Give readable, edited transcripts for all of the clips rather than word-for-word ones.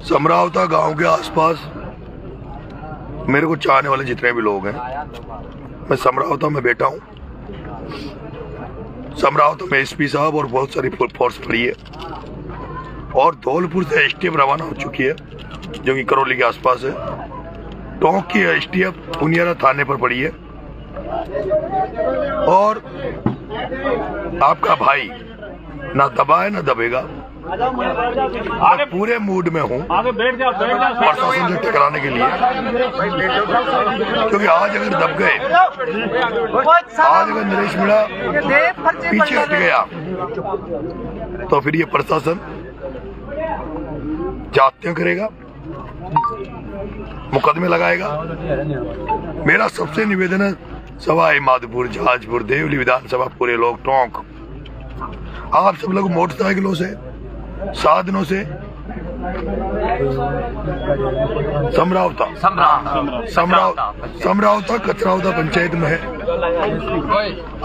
समरावता गांव के आसपास मेरे को चाहने वाले जितने भी लोग हैं, मैं समरावता में बैठा हूँ। समरावता में एसपी साहब और बहुत सारी फोर्स खड़ी है और धौलपुर से एसटीएफ रवाना हो चुकी है जो कि करौली के आसपास है। टोंक की एसटीएफ उनियारा थाने पर पड़ी है और आपका भाई ना दबा है ना दबेगा। मैं पूरे मूड में हूँ प्रशासन से टकराने के लिए, क्योंकि आज अगर दब गए, आज अगर नरेश मीणा पीछे हट गया तो फिर ये प्रशासन जातियां करेगा, मुकदमे लगाएगा। मेरा सबसे निवेदन है, सवाई माधोपुर, जहाजपुर, देवली विधानसभा, पूरे लोग, टोंक, आप सब लोग मोटरसाइकिलों से, साधनों से समरावता कचरावता पंचायत में है।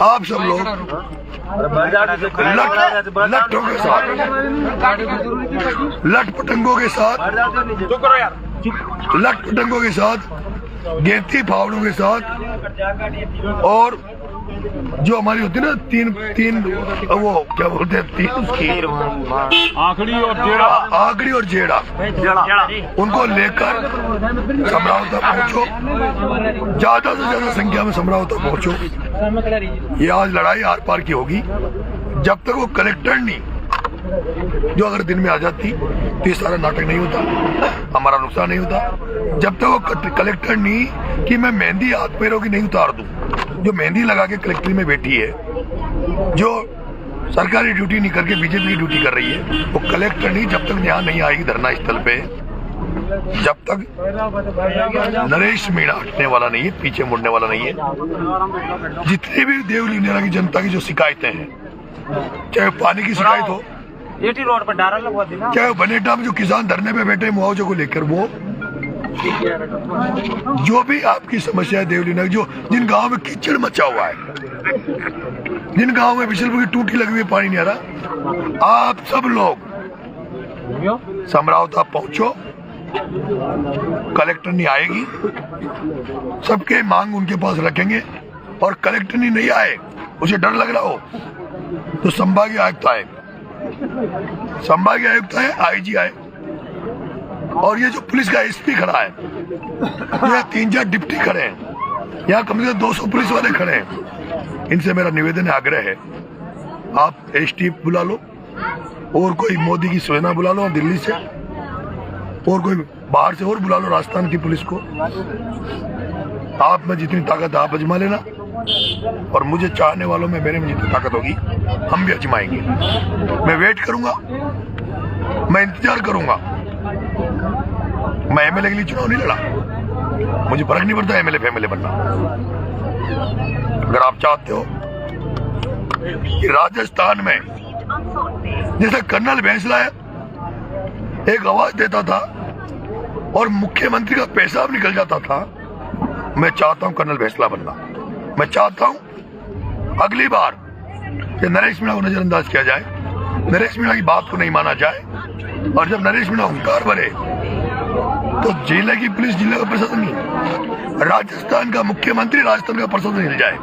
आप सब लोग लट्ठों के साथ, लटपटंगों के साथ, गेंती फावड़ों के साथ, और जो हमारी होती है ना तीन वो क्या बोलते हैं, तीन उसकी आखड़ी और जेड़ा, उनको लेकर समरावता पहुंचो, ज्यादा से ज्यादा संख्या में समरावता पहुंचो। ये आज लड़ाई आर पार की होगी। जब तक वो कलेक्टर नहीं, जो अगर दिन में आ जाती तो ये सारा नाटक नहीं होता, हमारा नुकसान नहीं होता। जब तक वो कलेक्टर नहीं कि मैं मेहंदी हाथ पैरों की नहीं उतार दूं, जो मेहंदी लगा के कलेक्ट्री में बैठी है, जो सरकारी ड्यूटी नहीं करके बीजेपी की ड्यूटी कर रही है, वो कलेक्टर नहीं, जब तक यहाँ नहीं आएगी धरना स्थल पे, जब तक नरेश मीणा हटने वाला नहीं है, पीछे मुड़ने वाला नहीं है। जितनी भी देवली उनियारा की जनता की जो शिकायतें हैं, चाहे पानी की शिकायत हो, रोड पर डारा लगवा देना, चाहे बनेटा में जो किसान धरने पे बैठे मुआवजे को लेकर, वो जो भी आपकी समस्या है देवली नगर, जो जिन गांव में कीचड़ मचा हुआ है, जिन गांव में बिजलपुर की टूटी लगी हुई पानी नहीं आ रहा, आप सब लोग समरावता पहुंचो। कलेक्टर नहीं आएगी, सबके मांग उनके पास रखेंगे, और कलेक्टर नहीं आए, उसे डर लग रहा हो तो संभागीय आयुक्त आए, संभागीय आयुक्त आए, आईजी आए, और ये जो पुलिस का एसपी खड़ा है, यहाँ 3-4 डिप्टी खड़े हैं, यहाँ कम से कम 200 पुलिस वाले खड़े हैं। इनसे मेरा निवेदन है, आग्रह है, आप एसटीएफ बुला लो, और कोई मोदी की सेना बुला लो दिल्ली से, और कोई बाहर से और बुला लो, राजस्थान की पुलिस को। आप में जितनी ताकत आप आजमा लेना, और मुझे चाहने वालों में, मेरे में जितनी ताकत होगी हम भी आजमाएंगे। मैं वेट करूंगा, मैं इंतजार करूंगा। मैं एमएलए के लिए चुनाव नहीं लड़ा, मुझे फर्क नहीं पड़ता एमएलए फेमएलए बनना। अगर आप चाहते हो कि राजस्थान में जैसे कर्नल बैंसला एक आवाज देता था और मुख्यमंत्री का पेशाब निकल जाता था, मैं चाहता हूं कर्नल बैंसला बनना। मैं चाहता हूं अगली बार कि नरेश मीणा को नजरअंदाज किया जाए, नरेश मीणा की बात को नहीं माना जाए, और जब नरेश मीणा हुंकार भरे तो जिले की पुलिस, जिले का प्रशासन नहीं, राजस्थान का मुख्यमंत्री, राजस्थान का प्रशासन हिल जाए।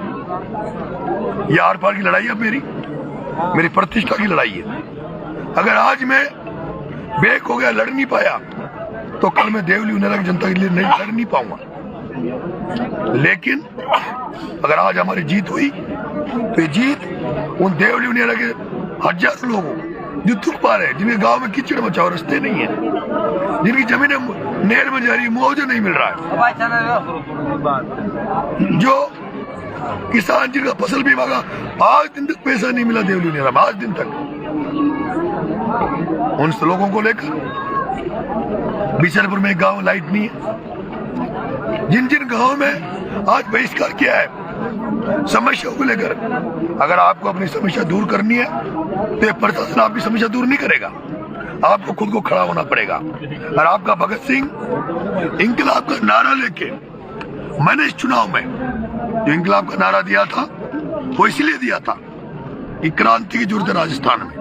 ये आर पार की लड़ाई है, मेरी प्रतिष्ठा की लड़ाई है। अगर आज मैं बेक हो गया, लड़ नहीं पाया, तो कल मैं देवली उनियारा की जनता के लिए नहीं लड़ नहीं पाऊंगा। लेकिन अगर आज हमारी जीत हुई तो ये जीत उन देवली उनियारा के हजारों लोगों जो दुख पा रहे हैं, जिनके गांव में कीचड़ मचा हुआ, रास्ते नहीं है, जिनकी जमीनें नहर में जा रही, मुआवजा नहीं मिल रहा है, जो किसान जिनका फसल बीमा का आज दिन तक पैसा नहीं मिला देवली उनियारा में, आज दिन तक, उन लोगों को लेकर बिशनपुर में एक गांव लाइट नहीं है, जिन जिन गांव में आज बहिष्कार किया है समस्या को लेकर। अगर आपको अपनी समस्या दूर करनी है तो ये प्रशासन आपकी समस्या दूर नहीं करेगा, आपको खुद को खड़ा होना पड़ेगा। और आपका भगत सिंह इंकलाब का नारा लेके, मैंने इस चुनाव में जो इंकलाब का नारा दिया था वो इसलिए दिया था कि क्रांति की जरूरत है राजस्थान में।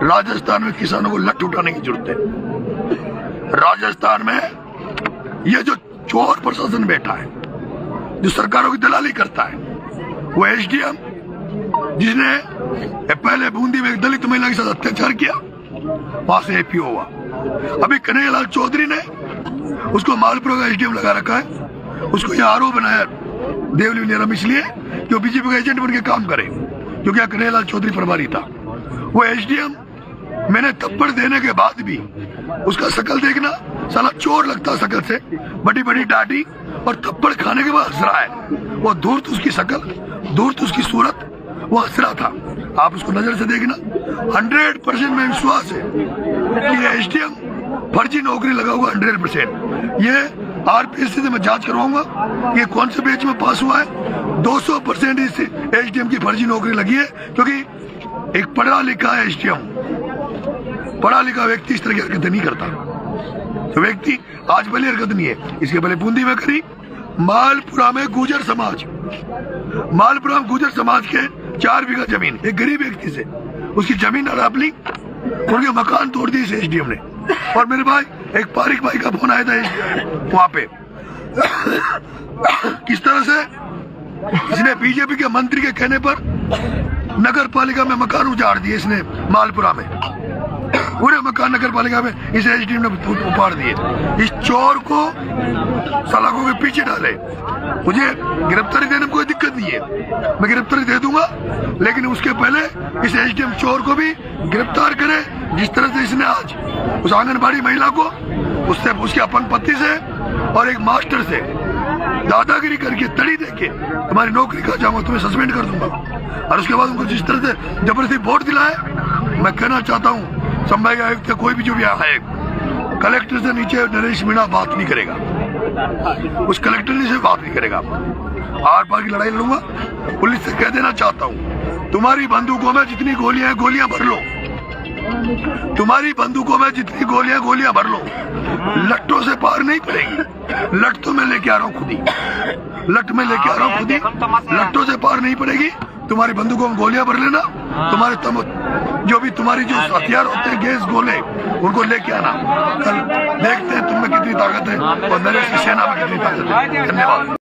राजस्थान में किसानों को लठ उठाने की जरूरत है। राजस्थान में ये जो चोर प्रशासन बैठा है, जो सरकारों की दलाली करता है, वो एसडीएम जिसने पहले बूंदी में एक दलित महिला के साथ अत्याचार किया, वहां से एपीओ हुआ। अभी कन्हैयालाल चौधरी ने उसको मालपुरा का एसडीएम लगा रखा है। उसको यह आरोप बनाया देवली नेरम इसलिए कि वो बीजेपी का एजेंट बन के काम करे, क्योंकि कन्हैयालाल चौधरी प्रभारी था। वो एसडीएम मैंने थप्पड़ देने के बाद भी उसका शकल देखना, साला चोर लगता शकल से, बड़ी बड़ी दाढ़ी और थप्पड़ खाने के बाद हंस रहा है। वो दूर तो उसकी शकल, दूर तो उसकी सूरत, वो हंस रहा था। आप उसको नजर से देखना, 100% में विश्वास है कि ये एसडीएम फर्जी नौकरी लगा हुआ 100%। ये आरपीएससी से मैं जांच करवाऊंगा ये कौन से बैच में पास हुआ है। 200% इस एसडीएम की फर्जी नौकरी लगी है, क्योंकि एक पढ़ा लिखा है एसडीएम, पढ़ा लिखा व्यक्ति इस तरह की हरकतें नहीं करता। तो व्यक्ति आज पहले हरकत नहीं है, इसके पहले बूंदी में करी। मालपुरा में गुजर समाज, मालपुरा में गुजर समाज के 4 बीघा जमीन एक गरीब व्यक्ति से उसकी जमीन हड़प ली, उनके मकान तोड़ दिए इस एसडीएम ने। और मेरे भाई एक पारिक भाई का फोन आया था वहां पे किस तरह से इसने बीजेपी के मंत्री के कहने पर नगर पालिका में मकान उजाड़ दिए इसने। मालपुरा में पूरे मकान नगर पालिका में इस एसडीएम ने उपाड़ दिए। इस चोर को सलाखों के पीछे डाले। मुझे गिरफ्तारी देने में कोई दिक्कत नहीं है, मैं गिरफ्तारी दे दूंगा, लेकिन उसके पहले इस एसडीएम चोर को भी गिरफ्तार करे। जिस तरह से इसने आज उस आंगनबाड़ी महिला को उससे उसके अपन पति से और एक मास्टर से दादागिरी करके तड़ी देके तुम्हारी नौकरी का जाऊंगा, तुम्हें सस्पेंड कर दूंगा, और उसके बाद उनको जिस तरह से जबरदस्ती वोट दिलाए। मैं कहना चाहता हूँ संभाग आयुक्त या कोई भी जो भी है, कलेक्टर से नीचे नरेश मीणा बात नहीं करेगा, उस कलेक्टर से बात नहीं करेगा। आर पार की लड़ाई लड़ूंगा। पुलिस से कह देना चाहता हूँ तुम्हारी बंदूकों में जितनी गोलियां हैं गोलियां भर लो, तुम्हारी बंदूकों में जितनी गोलियां भर लो, लट्टों से पार नहीं पड़ेगी। लट तो मैं लेके आ रहा हूँ खुद ही, लट में लेके आ रहा हूँ खुद ही, लट्टों से पार नहीं पड़ेगी। तुम्हारी बंदूकों में गोलियां भर लेना, तुम्हारे जो भी तुम्हारी जो हथियार होते हैं गैस गोले, उनको लेके आना। कल देखते हैं तुम में कितनी ताकत है और नरेश की सेना में कितनी ताकत है। धन्यवाद।